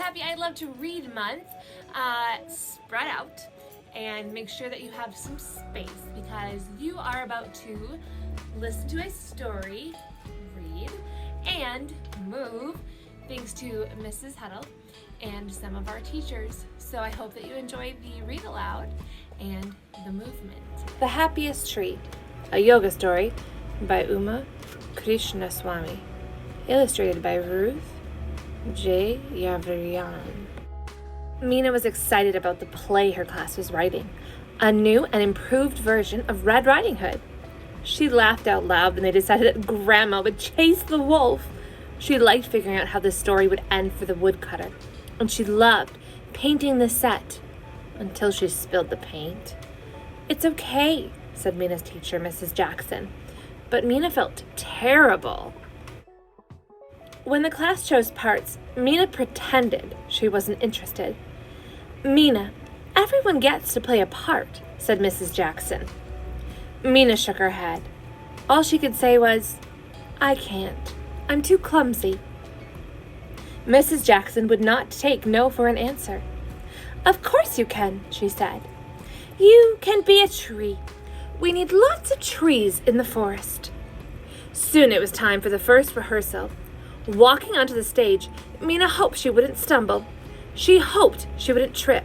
happy I Love to Read month. Spread out and make sure that you have some space because you are about to listen to a story, read, and move thanks to Mrs. Huddle and some of our teachers. So I hope that you enjoy the read aloud and the movement. The Happiest Tree, a yoga story by Uma Krishnaswamy, illustrated by Ruth J. Yavrian. Mina was excited about the play her class was writing, a new and improved version of Red Riding Hood. She laughed out loud when they decided that Grandma would chase the wolf. She liked figuring out how the story would end for the woodcutter, and she loved painting the set until she spilled the paint. "It's okay," said Mina's teacher, Mrs. Jackson, but Mina felt terrible. When the class chose parts, Mina pretended she wasn't interested. "Mina, everyone gets to play a part," said Mrs. Jackson. Mina shook her head. All she could say was, "I can't. I'm too clumsy." Mrs. Jackson would not take no for an answer. "Of course you can," she said. "You can be a tree. We need lots of trees in the forest." Soon it was time for the first rehearsal. Walking onto the stage, Mina hoped she wouldn't stumble. She hoped she wouldn't trip.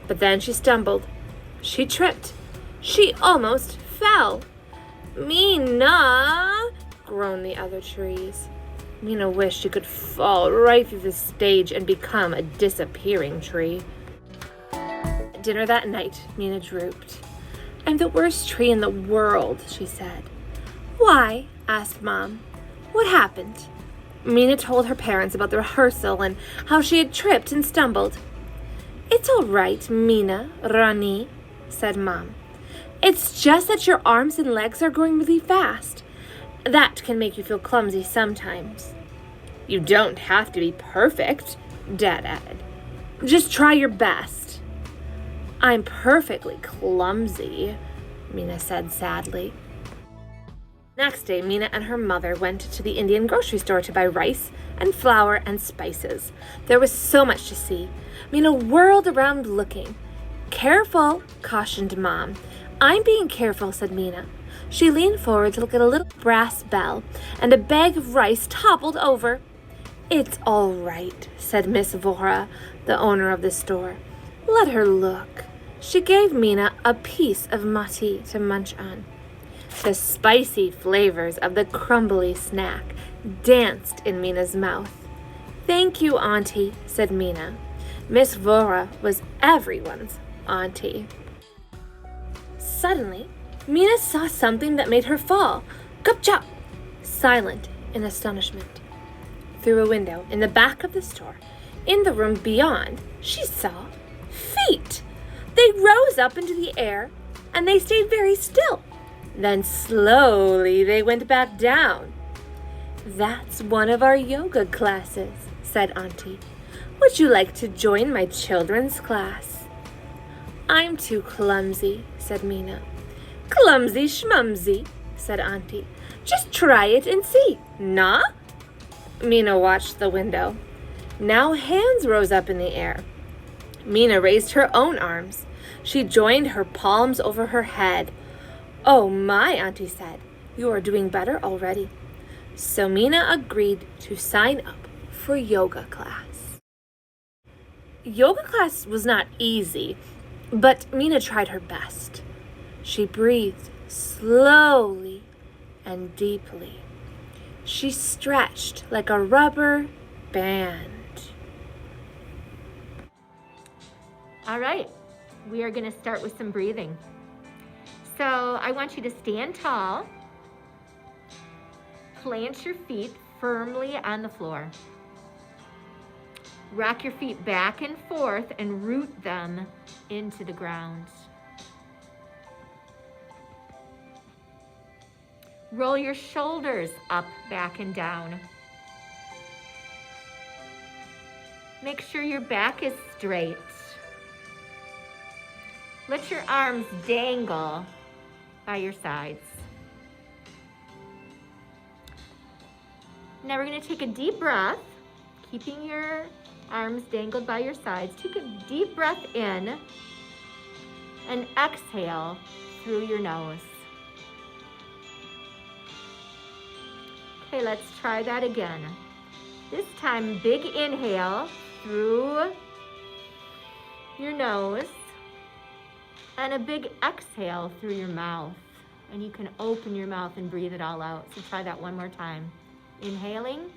But then she stumbled. She tripped. She almost fell. "Mina!" groaned the other trees. Mina wished she could fall right through the stage and become a disappearing tree. At dinner that night, Mina drooped. "I'm the worst tree in the world," she said. "Why?" asked Mom. "What happened?" Mina told her parents about the rehearsal and how she had tripped and stumbled. "It's all right, Mina, Rani," said Mom. "It's just that your arms and legs are growing really fast. That can make you feel clumsy sometimes." "You don't have to be perfect," Dad added. "Just try your best." "I'm perfectly clumsy," Mina said sadly. Next day, Mina and her mother went to the Indian grocery store to buy rice and flour and spices. There was so much to see. Mina whirled around looking. "Careful," cautioned Mom. "I'm being careful," said Mina. She leaned forward to look at a little brass bell, and a bag of rice toppled over. "It's all right," said Miss Vora, the owner of the store. "Let her look." She gave Mina a piece of mati to munch on. The spicy flavors of the crumbly snack danced in Mina's mouth. "Thank you, Auntie," said Mina. Miss Vora was everyone's auntie. Suddenly, Mina saw something that made her fall. Gupchop! Silent in astonishment. Through a window in the back of the store, in the room beyond, she saw feet. They rose up into the air, and they stayed very still. Then slowly they went back down. "That's one of our yoga classes," said Auntie. "Would you like to join my children's class?" "I'm too clumsy," said Mina. "Clumsy schmumsy," said Auntie. "Just try it and see. Nah?" Mina watched the window. Now hands rose up in the air. Mina raised her own arms. She joined her palms over her head. "Oh my," Auntie said. "You are doing better already." So Mina agreed to sign up for yoga class. Yoga class was not easy, but Mina tried her best. She breathed slowly and deeply. She stretched like a rubber band. All right, we are going to start with some breathing. So I want you to stand tall, plant your feet firmly on the floor. Rock your feet back and forth and root them into the ground. Roll your shoulders up, back, and down. Make sure your back is straight. Let your arms dangle by your sides. Now we're going to take a deep breath, keeping your arms dangled by your sides. Take a deep breath in and exhale through your nose. Okay, let's try that again. This time, big inhale through your nose and a big exhale through your mouth. And you can open your mouth and breathe it all out. So try that one more time. Inhaling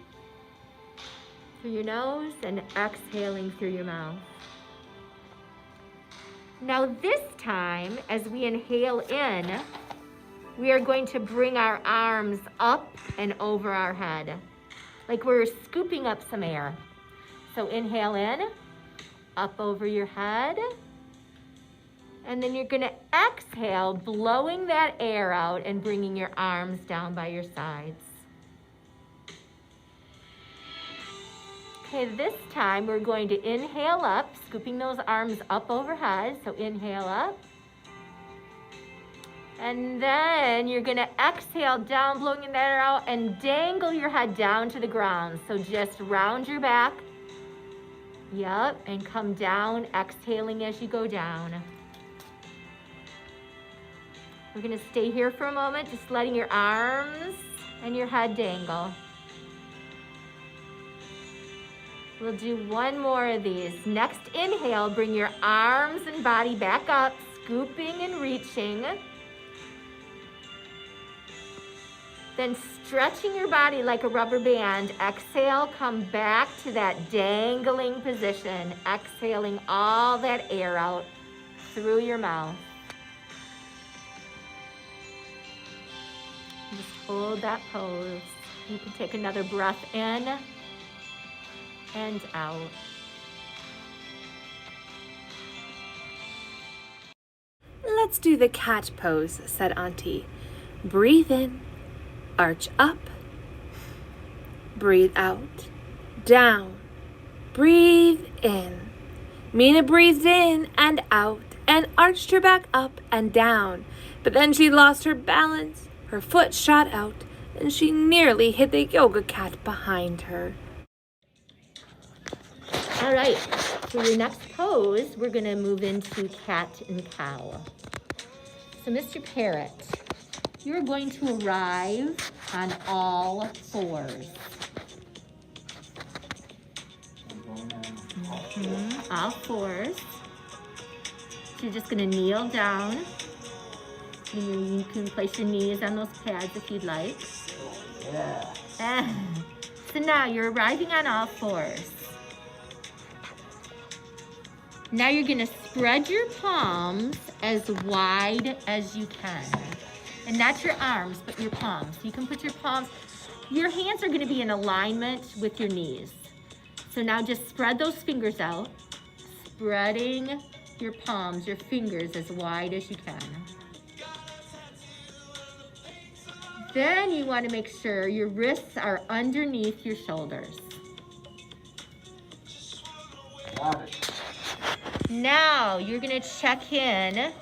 through your nose and exhaling through your mouth. Now this time, as we inhale in, we are going to bring our arms up and over our head, like we're scooping up some air. So inhale in, up over your head, and then you're gonna exhale, blowing that air out and bringing your arms down by your sides. Okay, this time we're going to inhale up, scooping those arms up overhead. So inhale up. And then you're gonna exhale down, blowing that air out, and dangle your head down to the ground. So just round your back. Yep, and come down, exhaling as you go down. We're gonna stay here for a moment, just letting your arms and your head dangle. We'll do one more of these. Next inhale, bring your arms and body back up, scooping and reaching. Then stretching your body like a rubber band. Exhale, come back to that dangling position. Exhaling all that air out through your mouth. Just hold that pose. You can take another breath in and out. Let's do the cat pose, said Auntie. Breathe in, arch up, breathe out, down, breathe in. Mina breathed in and out and arched her back up and down, but then she lost her balance, her foot shot out, and she nearly hit the yoga cat behind her. All right, for your next pose, we're gonna move into cat and cow. So Mr. Parrot, you're going to arrive on all fours. All fours. So you're just gonna kneel down. You can place your knees on those pads if you'd like. So now you're arriving on all fours. Now you're gonna spread your palms as wide as you can. And not your arms, but your palms. You can put your palms, your hands are gonna be in alignment with your knees. So now just spread those fingers out, spreading your palms, your fingers as wide as you can. Then you wanna make sure your wrists are underneath your shoulders. Got it. Now you're gonna check in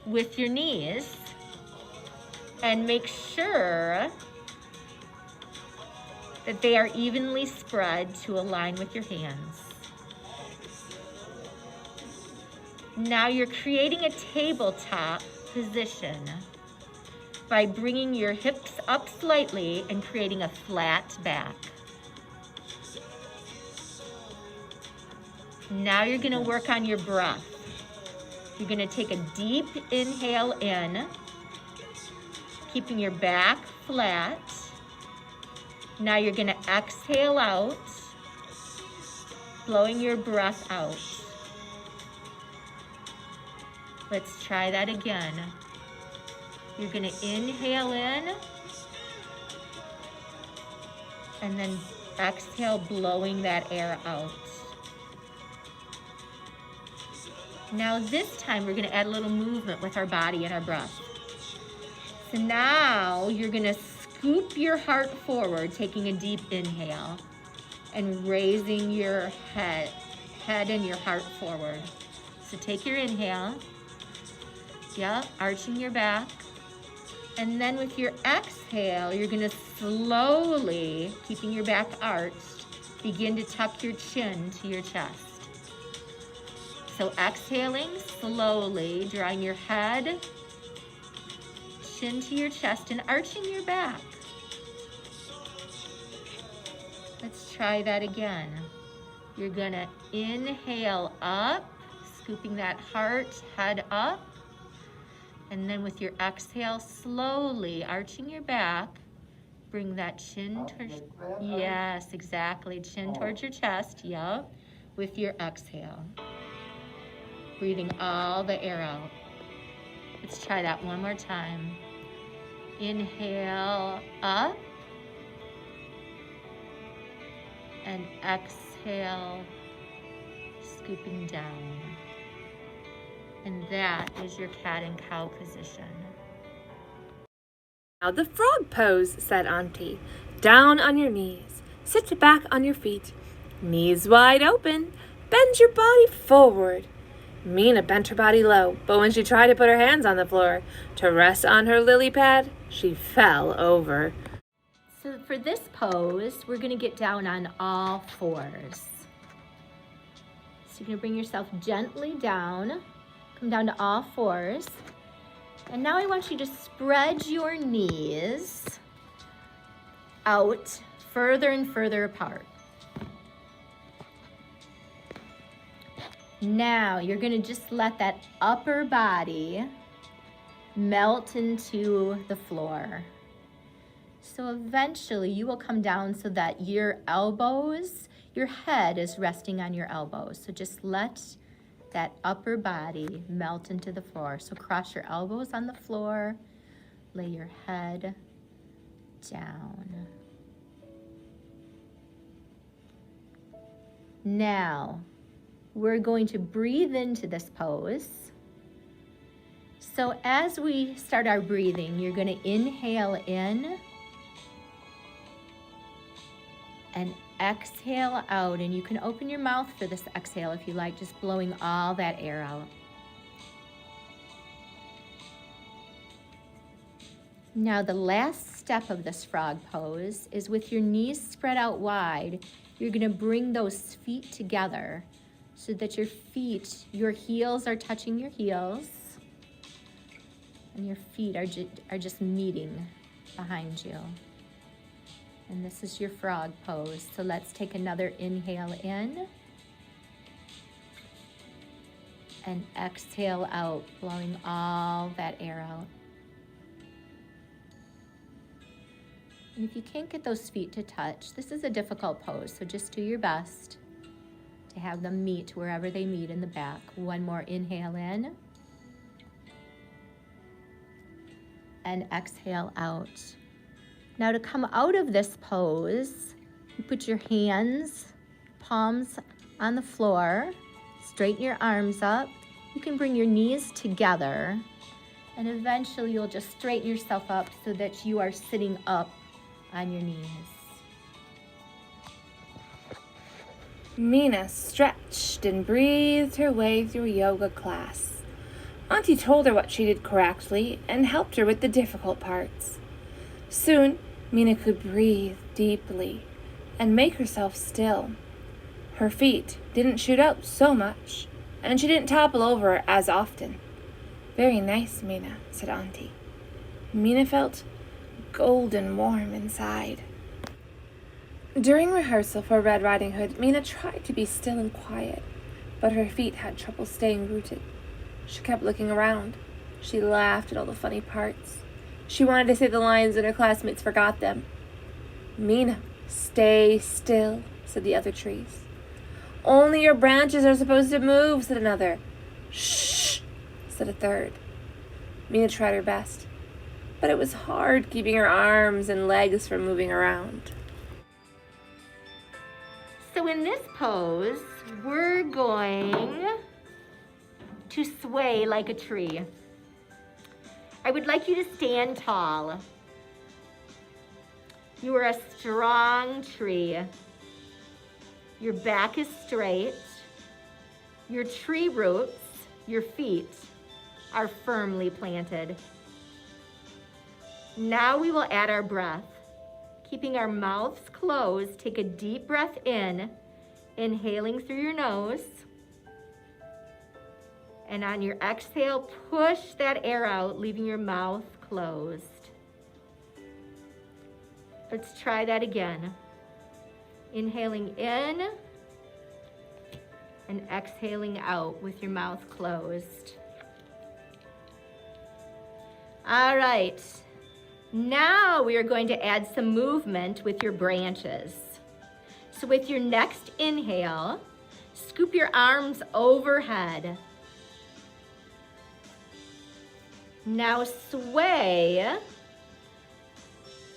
with your knees and make sure that they are evenly spread to align with your hands. Now you're creating a tabletop position by bringing your hips up slightly and creating a flat back. Now you're gonna work on your breath. You're gonna take a deep inhale in, keeping your back flat. Now you're gonna exhale out, blowing your breath out. Let's try that again. You're gonna inhale in, and then exhale, blowing that air out. Now this time we're gonna add a little movement with our body and our breath. So now you're gonna scoop your heart forward, taking a deep inhale and raising your head and your heart forward. So take your inhale, arching your back. And then with your exhale, you're gonna slowly, keeping your back arched, begin to tuck your chin to your chest. So exhaling slowly, drawing your head, chin to your chest, and arching your back. Let's try that again. You're gonna inhale up, scooping that heart, head up. And then with your exhale, slowly arching your back, bring that chin towards, yes, exactly, chin towards your chest, yup, with your exhale. Breathing all the air out. Let's try that one more time. Inhale up. And exhale, scooping down. And that is your cat and cow position. Now the frog pose, said Auntie. Down on your knees. Sit back on your feet. Knees wide open. Bend your body forward. Mina bent her body low, but when she tried to put her hands on the floor to rest on her lily pad, she fell over. So for this pose, we're gonna get down on all fours. So you're gonna bring yourself gently down, come down to all fours. And now I want you to spread your knees out further and further apart. Now you're gonna just let that upper body melt into the floor. So eventually you will come down so that your elbows, your head is resting on your elbows. So just let that upper body melt into the floor. So cross your elbows on the floor, lay your head down. Now, we're going to breathe into this pose. So as we start our breathing, you're going to inhale in and exhale out. And you can open your mouth for this exhale if you like, just blowing all that air out. Now the last step of this frog pose is with your knees spread out wide, you're going to bring those feet together so that your heels are touching your heels and your feet are just meeting behind you. And this is your frog pose. So let's take another inhale in and exhale out, blowing all that air out. And if you can't get those feet to touch, this is a difficult pose, so just do your best to have them meet wherever they meet in the back. One more inhale in and exhale out. Now to come out of this pose, you put your hands, palms on the floor, straighten your arms up. You can bring your knees together, and eventually you'll just straighten yourself up so that you are sitting up on your knees. Mina stretched and breathed her way through yoga class. Auntie told her what she did correctly and helped her with the difficult parts. Soon, Mina could breathe deeply and make herself still. Her feet didn't shoot out so much, and she didn't topple over as often. Very nice, Mina, said Auntie. Mina felt golden warm inside. During rehearsal for Red Riding Hood, Mina tried to be still and quiet, but her feet had trouble staying rooted. She kept looking around. She laughed at all the funny parts. She wanted to say the lines, and her classmates forgot them. Mina, stay still, said the other trees. Only your branches are supposed to move, said another. Shh, said a third. Mina tried her best, but it was hard keeping her arms and legs from moving around. So in this pose, we're going to sway like a tree. I would like you to stand tall. You are a strong tree. Your back is straight. Your tree roots, your feet, are firmly planted. Now we will add our breath Keeping our mouths closed, take a deep breath in, inhaling through your nose. And on your exhale, push that air out, leaving your mouth closed. Let's try that again. Inhaling in and exhaling out with your mouth closed. All right. Now we are going to add some movement with your branches. So with your next inhale, scoop your arms overhead. Now sway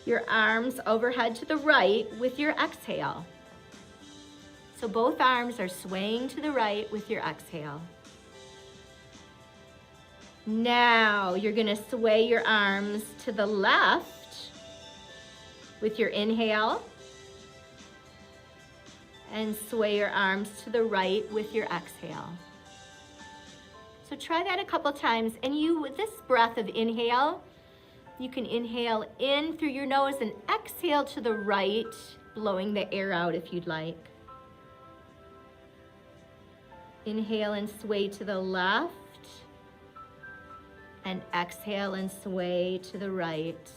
your arms overhead to the right with your exhale. So both arms are swaying to the right with your exhale. Now you're gonna sway your arms to the left with your inhale and sway your arms to the right with your exhale. So try that a couple times, and with this breath of inhale, you can inhale in through your nose and exhale to the right, blowing the air out if you'd like. Inhale and sway to the left, and exhale and sway to the right.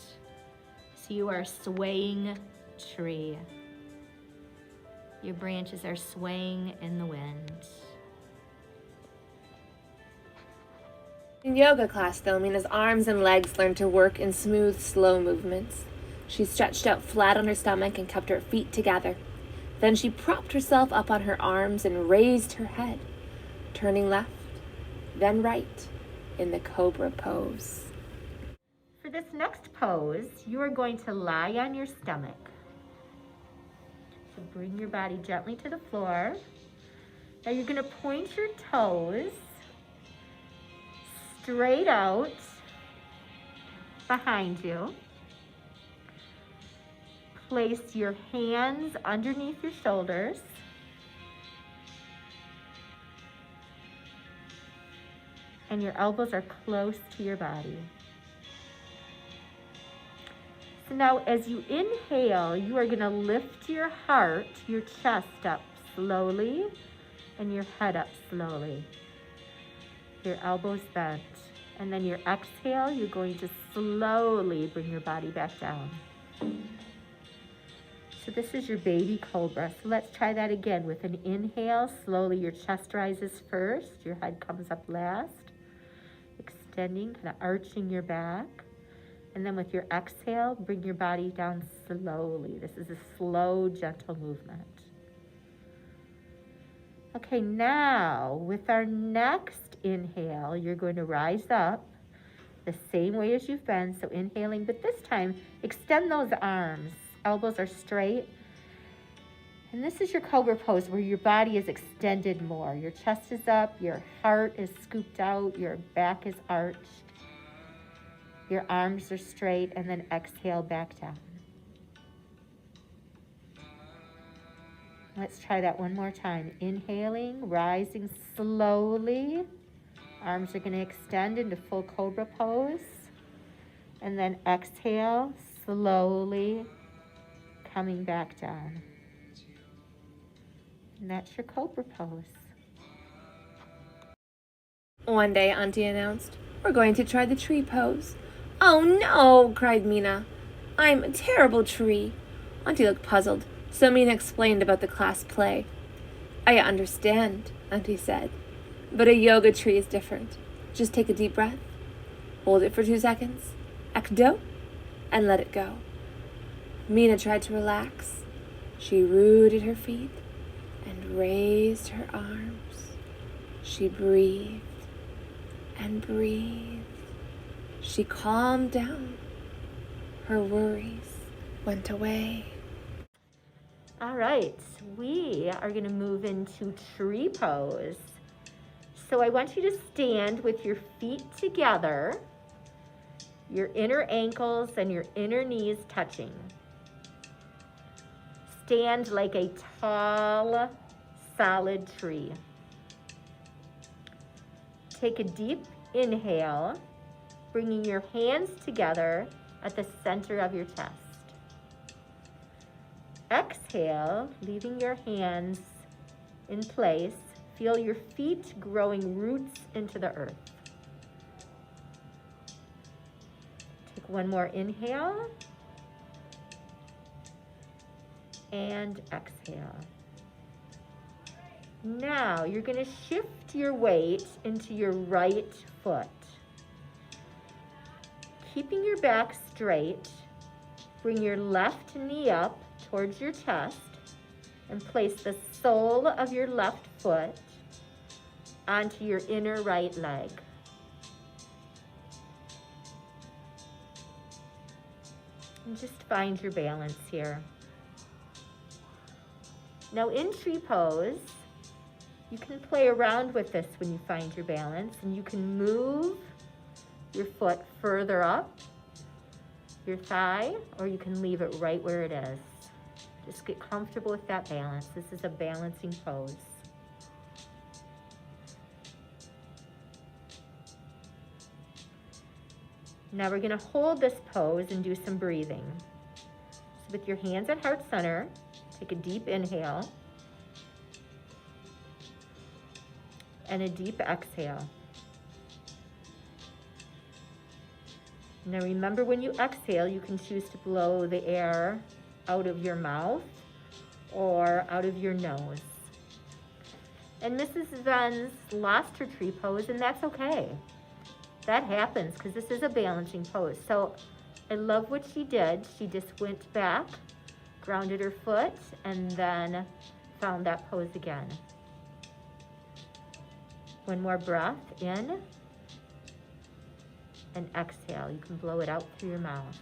So you are a swaying tree. Your branches are swaying in the wind. In yoga class, though, Mina's arms and legs learned to work in smooth, slow movements. She stretched out flat on her stomach and kept her feet together. Then she propped herself up on her arms and raised her head, turning left, then right, in the cobra pose. For this next pose, you are going to lie on your stomach. So bring your body gently to the floor. Now you're going to point your toes straight out behind you. Place your hands underneath your shoulders. And your elbows are close to your body. So now as you inhale, you are going to lift your heart, your chest up slowly, and your head up slowly. Your elbows bent. And then your exhale, you're going to slowly bring your body back down. So this is your baby cobra. So let's try that again. With an inhale, slowly your chest rises first, your head comes up last, extending, kind of arching your back. And then with your exhale, bring your body down slowly. This is a slow, gentle movement. Okay, now with our next inhale, you're going to rise up the same way as you've been. So inhaling, but this time, extend those arms. Elbows are straight. And this is your cobra pose where your body is extended more. Your chest is up, your heart is scooped out, your back is arched. Your arms are straight, and then exhale back down. Let's try that one more time. Inhaling, rising slowly. Arms are going to extend into full cobra pose. And then exhale, slowly coming back down. And that's your cobra pose. One day, Auntie announced, "We're going to try the tree pose." "Oh no," cried Mina. "I'm a terrible tree." Auntie looked puzzled, so Mina explained about the class play. "I understand," Auntie said, "but a yoga tree is different. Just take a deep breath, hold it for 2 seconds, ekdo, and let it go." Mina tried to relax. She rooted her feet and raised her arms. She breathed and breathed. She calmed down. Her worries went away. All right, we are going to move into tree pose. So I want you to stand with your feet together, your inner ankles and your inner knees touching. Stand like a tall, solid tree. Take a deep inhale, bringing your hands together at the center of your chest. exhale, leaving your hands in place, feel your feet growing roots into the earth. Take one more inhale and exhale. Now you're going to shift your weight into your right foot. Keeping your back straight, bring your left knee up towards your chest and place the sole of your left foot onto your inner right leg. And just find your balance here. Now in tree pose, you can play around with this when you find your balance, and you can move your foot further up your thigh, or you can leave it right where it is. Just get comfortable with that balance. This is a balancing pose. Now we're going to hold this pose and do some breathing. So with your hands at heart center, take a deep inhale and a deep exhale. Now remember, when you exhale, you can choose to blow the air out of your mouth or out of your nose. And Mrs. Venz lost her tree pose, and that's okay. That happens because this is a balancing pose. So I love what she did. She just went back, grounded her foot, and then found that pose again. One more breath in and exhale. You can blow it out through your mouth.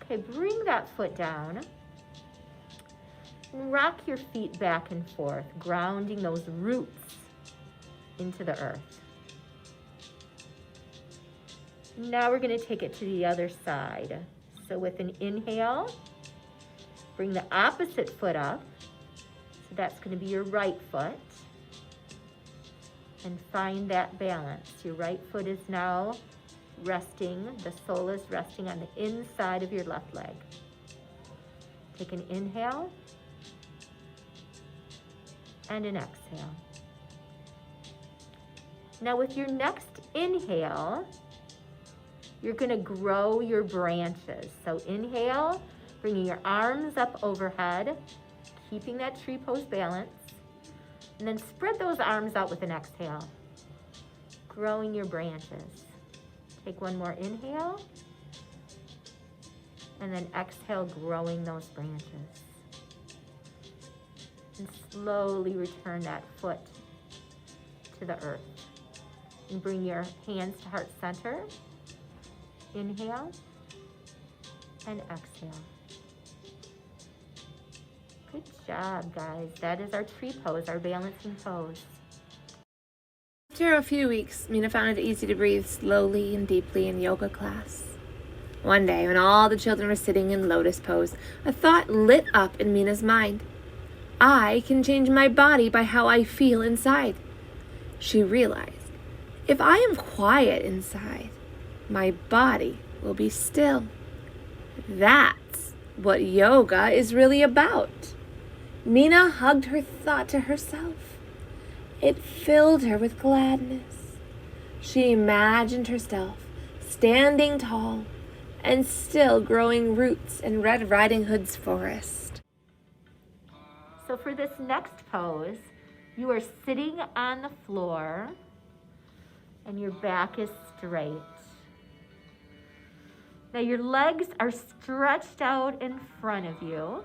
Okay, bring that foot down and rock your feet back and forth, grounding those roots into the earth. Now we're going to take it to the other side. So with an inhale, bring the opposite foot up. So that's going to be your right foot. And find that balance. Your right foot is now resting, the sole is resting on the inside of your left leg. Take an inhale and an exhale. Now with your next inhale, you're going to grow your branches. So inhale, bringing your arms up overhead, keeping that tree pose balance, and then spread those arms out with an exhale, growing your branches. Take one more inhale, and then exhale, growing those branches. And slowly return that foot to the earth. And bring your hands to heart center. Inhale and exhale. Good job, guys. That is our tree pose, our balancing pose. After a few weeks, Mina found it easy to breathe slowly and deeply in yoga class. One day, when all the children were sitting in lotus pose, a thought lit up in Mina's mind. I can change my body by how I feel inside. She realized, if I am quiet inside, my body will be still. That's what yoga is really about. Mina hugged her thought to herself. It filled her with gladness. She imagined herself standing tall and still growing roots in Red Riding Hood's forest. So for this next pose, you are sitting on the floor and your back is straight. Now your legs are stretched out in front of you.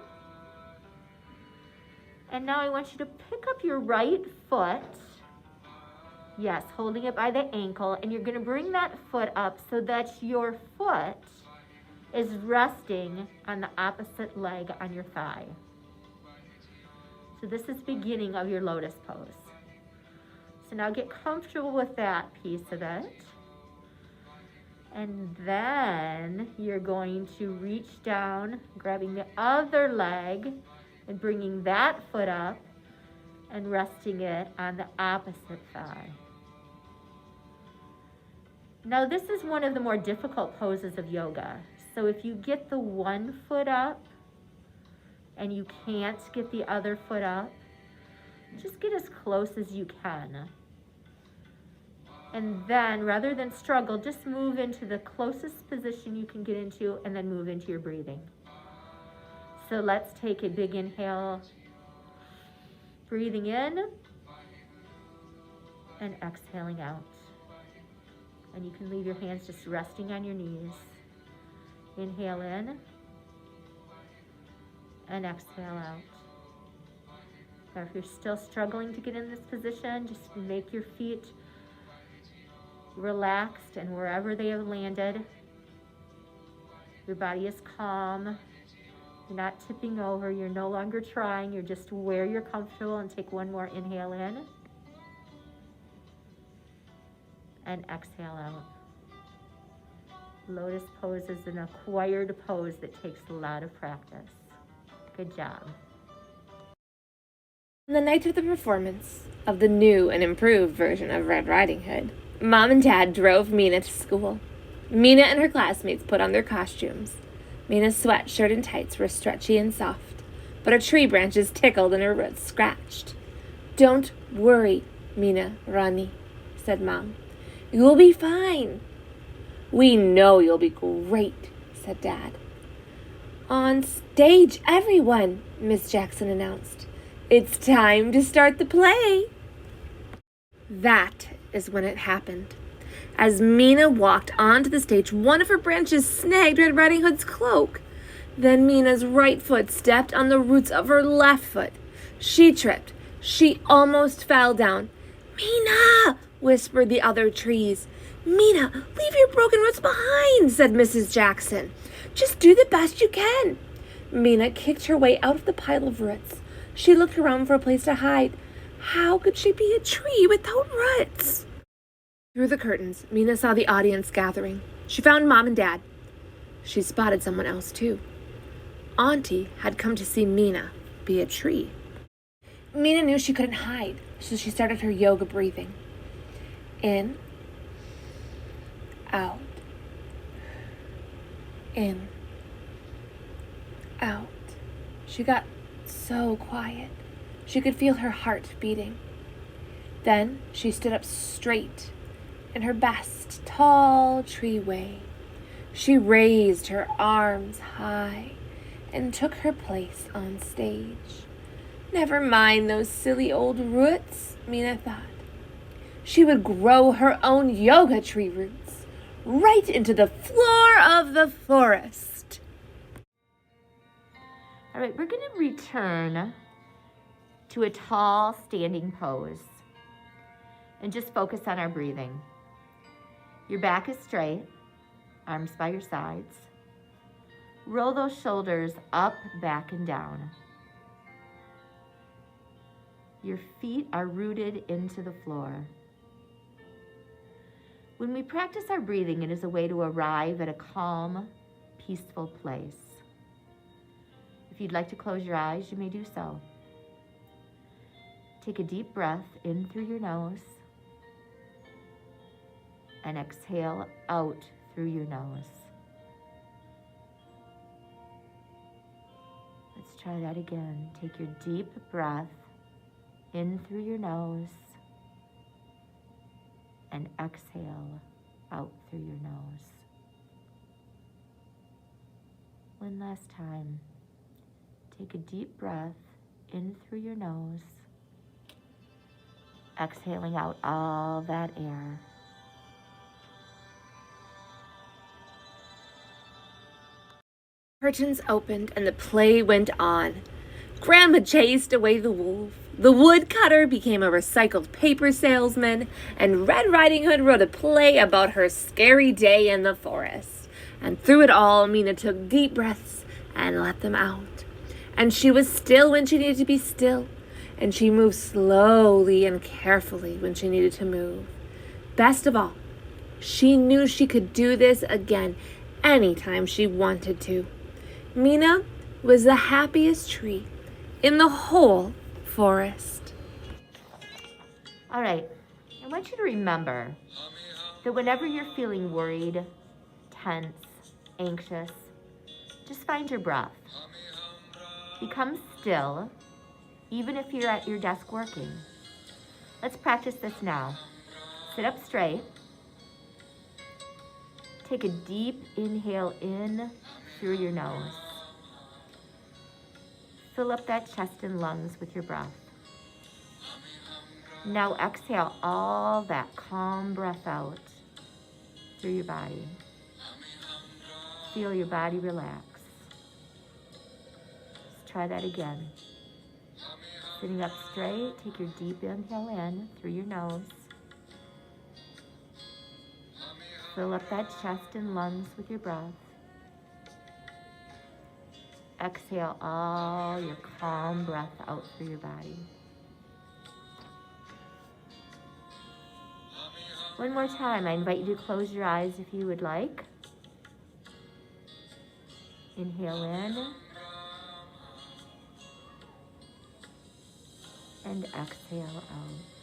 And now I want you to pick up your right foot. Yes, holding it by the ankle. And you're going to bring that foot up so that your foot is resting on the opposite leg on your thigh. So this is beginning of your lotus pose. So now get comfortable with that piece of it. And then you're going to reach down, grabbing the other leg and bringing that foot up and resting it on the opposite thigh. Now this is one of the more difficult poses of yoga. So if you get the one foot up, and you can't get the other foot up, just get as close as you can. And then, rather than struggle, just move into the closest position you can get into and then move into your breathing. So let's take a big inhale, breathing in and exhaling out. And you can leave your hands just resting on your knees. Inhale in and exhale out. Now, if you're still struggling to get in this position, just make your feet relaxed and wherever they have landed. Your body is calm. You're not tipping over. You're no longer trying. You're just where you're comfortable. And take one more inhale in and exhale out. Lotus pose is an acquired pose that takes a lot of practice. Good job. On the night of the performance of the new and improved version of Red Riding Hood, Mom and Dad drove Mina to school. Mina and her classmates put on their costumes. Mina's sweatshirt and tights were stretchy and soft, but her tree branches tickled and her roots scratched. "Don't worry, Mina Rani," said Mom. "You'll be fine." "We know you'll be great," said Dad. "On stage, everyone," Miss Jackson announced. "It's time to start the play." That is when it happened. As Mina walked onto the stage, one of her branches snagged Red Riding Hood's cloak. Then Mina's right foot stepped on the roots of her left foot. She tripped. She almost fell down. "Mina!" whispered the other trees. "Mina, leave your broken roots behind," said Mrs. Jackson. "Just do the best you can." Mina kicked her way out of the pile of roots. She looked around for a place to hide. How could she be a tree without roots? Through the curtains, Mina saw the audience gathering. She found Mom and Dad. She spotted someone else, too. Auntie had come to see Mina be a tree. Mina knew she couldn't hide, so she started her yoga breathing. In, out, in, out. She got so quiet. She could feel her heart beating. Then she stood up straight in her best tall tree way. She raised her arms high and took her place on stage. Never mind those silly old roots, Mina thought. She would grow her own yoga tree roots right into the floor of the forest. All right, we're going to return to a tall standing pose and just focus on our breathing. Your back is straight, arms by your sides. Roll those shoulders up, back, and down. Your feet are rooted into the floor. When we practice our breathing, it is a way to arrive at a calm, peaceful place. If you'd like to close your eyes, you may do so. Take a deep breath in through your nose and exhale out through your nose. Let's try that again. Take your deep breath in through your nose and exhale out through your nose. One last time. Take a deep breath in through your nose, exhaling out all that air. Curtains opened and the play went on. Grandma chased away the wolf. The woodcutter became a recycled paper salesman, and Red Riding Hood wrote a play about her scary day in the forest. And through it all, Mina took deep breaths and let them out. And she was still when she needed to be still, and she moved slowly and carefully when she needed to move. Best of all, she knew she could do this again anytime she wanted to. Mina was the happiest tree in the whole forest. All right, I want you to remember that whenever you're feeling worried, tense, anxious, just find your breath. Become still, even if you're at your desk working. Let's practice this now. Sit up straight. Take a deep inhale in through your nose. Fill up that chest and lungs with your breath. Now exhale all that calm breath out through your body. Feel your body relax. Let's try that again. Sitting up straight, take your deep inhale in through your nose. Fill up that chest and lungs with your breath. Exhale all your calm breath out through your body. One more time, I invite you to close your eyes if you would like. Inhale in. And exhale out.